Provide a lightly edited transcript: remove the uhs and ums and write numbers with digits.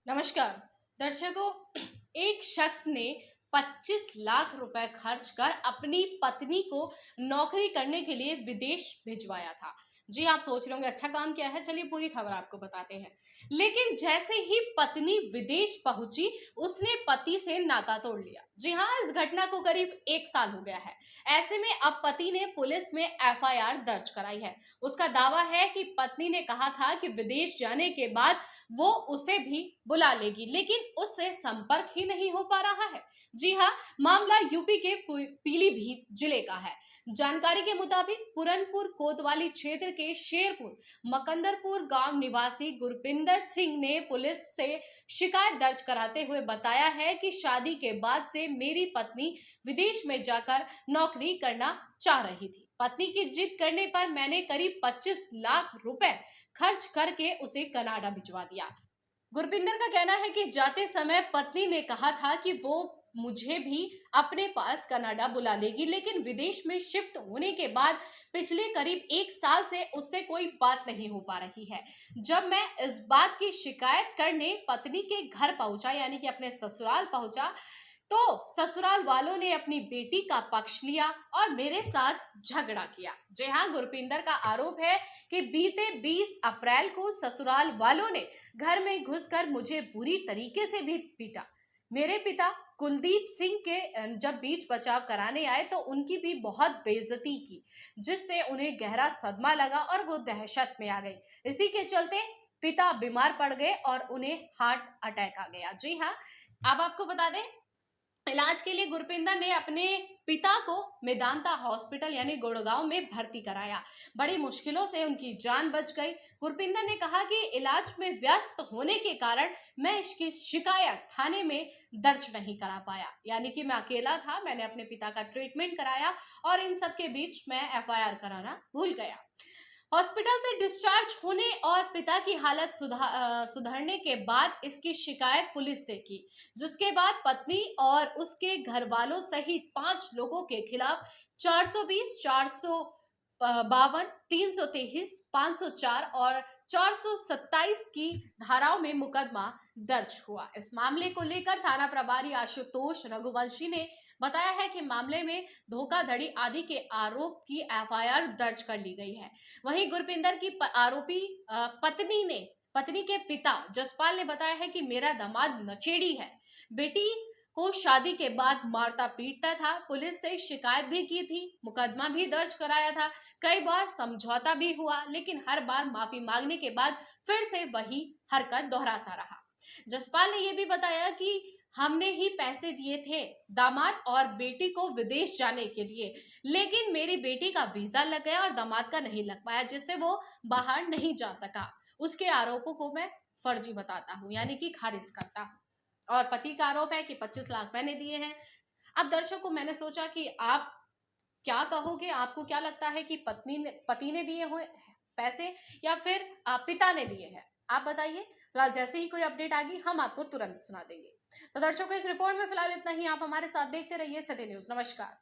नमस्कार दर्शकों। एक शख्स ने 25 लाख रुपए खर्च कर अपनी पत्नी को नौकरी करने के लिए विदेश भिजवाया था। जी, आप सोच रहे होंगे अच्छा काम किया है। चलिए पूरी खबर आपको बताते हैं। लेकिन जैसे ही पत्नी विदेश पहुंची, उसने पति से नाता तोड़ लिया। जी हाँ, इस घटना को करीब 1 साल हो गया है। ऐसे में अब पति ने पुलिस में एफआईआर दर्ज कराई है। उसका दावा है कि पत्नी ने कहा था कि विदेश जाने के बाद वो उसे भी बुला लेगी, लेकिन उससे संपर्क ही नहीं हो पा रहा है। जी हाँ, मामला यूपी के पीलीभीत जिले का है। जानकारी के मुताबिक पुरनपुर कोतवाली क्षेत्र के शेरपुर मकंदरपुर गांव निवासी गुरपिंदर सिंह ने पुलिस से शिकायत दर्ज कराते हुए बताया है कि शादी के बाद से मेरी पत्नी विदेश में जाकर नौकरी करना चाह रही थी। पत्नी की जिद करने पर मैंने करीब 25 लाख रुपए खर्च करके उसे कनाडा भिजवा दिया। गुरपिंदर का कहना है कि जाते समय पत्नी ने कहा था कि वो मुझे भी अपने पास कनाडा बुला लेगी, लेकिन विदेश में शिफ्ट होने के बाद पिछले करीब 1 साल से उससे कोई बात नहीं हो पा रही है। जब मैं इस बात की शिकायत करने पत्नी के घर पहुंचा, यानी कि अपने ससुराल पहुंचा, तो ससुराल वालों ने अपनी बेटी का पक्ष लिया और मेरे साथ झगड़ा किया। जी हाँ, गुरपिंदर का आरोप है कि बीते 20 अप्रैल को ससुराल वालों ने घर में घुसकर मुझे बुरी तरीके से भी पीटा। मेरे पिता कुलदीप सिंह के जब बीच बचाव कराने आए तो उनकी भी बहुत बेइज्जती की, जिससे उन्हें गहरा सदमा लगा और वो दहशत में आ गई। इसी के चलते पिता बीमार पड़ गए और उन्हें हार्ट अटैक आ गया। जी हाँ, अब आपको बता दें, इलाज के लिए गुरपिंदर ने अपने पिता को मेदांता हॉस्पिटल यानी गुड़गांव में भर्ती कराया। बड़ी मुश्किलों से उनकी जान बच गई। गुरपिंदर ने कहा कि इलाज में व्यस्त होने के कारण मैं इसकी शिकायत थाने में दर्ज नहीं करा पाया, यानी कि मैं अकेला था, मैंने अपने पिता का ट्रीटमेंट कराया और इन सब के बीच मैं एफआईआर कराना भूल गया। हॉस्पिटल से डिस्चार्ज होने और पिता की हालत सुधरने के बाद इसकी शिकायत पुलिस से की, जिसके बाद पत्नी और उसके घर वालों सहित 5 लोगों के खिलाफ 420, 452, 323, 504 और 427 की धाराओं में मुकदमा दर्ज हुआ। इस मामले को लेकर थाना प्रभारी आशुतोष रघुवंशी ने बताया है कि मामले में धोखाधड़ी आदि के आरोप की एफआईआर दर्ज कर ली गई है। वहीं गुरपिंदर की आरोपी पत्नी के पिता जसपाल ने बताया है कि मेरा दामाद नचेड़ी है, बेटी को शादी के बाद मारता पीटता था। पुलिस से शिकायत भी की थी, मुकदमा भी दर्ज कराया था, कई बार समझौता भी हुआ, लेकिन हर बार माफी मांगने के बाद फिर से वही हरकत दोहराता रहा। जसपाल ने यह भी बताया कि हमने ही पैसे दिए थे दामाद और बेटी को विदेश जाने के लिए, लेकिन मेरी बेटी का वीजा लग गया और दामाद का नहीं लग पाया, जिससे वो बाहर नहीं जा सका। उसके आरोपों को मैं फर्जी बताता हूँ, यानी कि खारिज करता हूँ। और पति का आरोप है कि 25 लाख मैंने दिए हैं। अब दर्शकों, मैंने सोचा कि आप क्या कहोगे, आपको क्या लगता है कि पति ने दिए हुए पैसे या फिर पिता ने दिए हैं? आप बताइए। फिलहाल जैसे ही कोई अपडेट आ गई हम आपको तुरंत सुना देंगे। तो दर्शकों, इस रिपोर्ट में फिलहाल इतना ही। आप हमारे साथ देखते रहिए सिटी न्यूज। नमस्कार।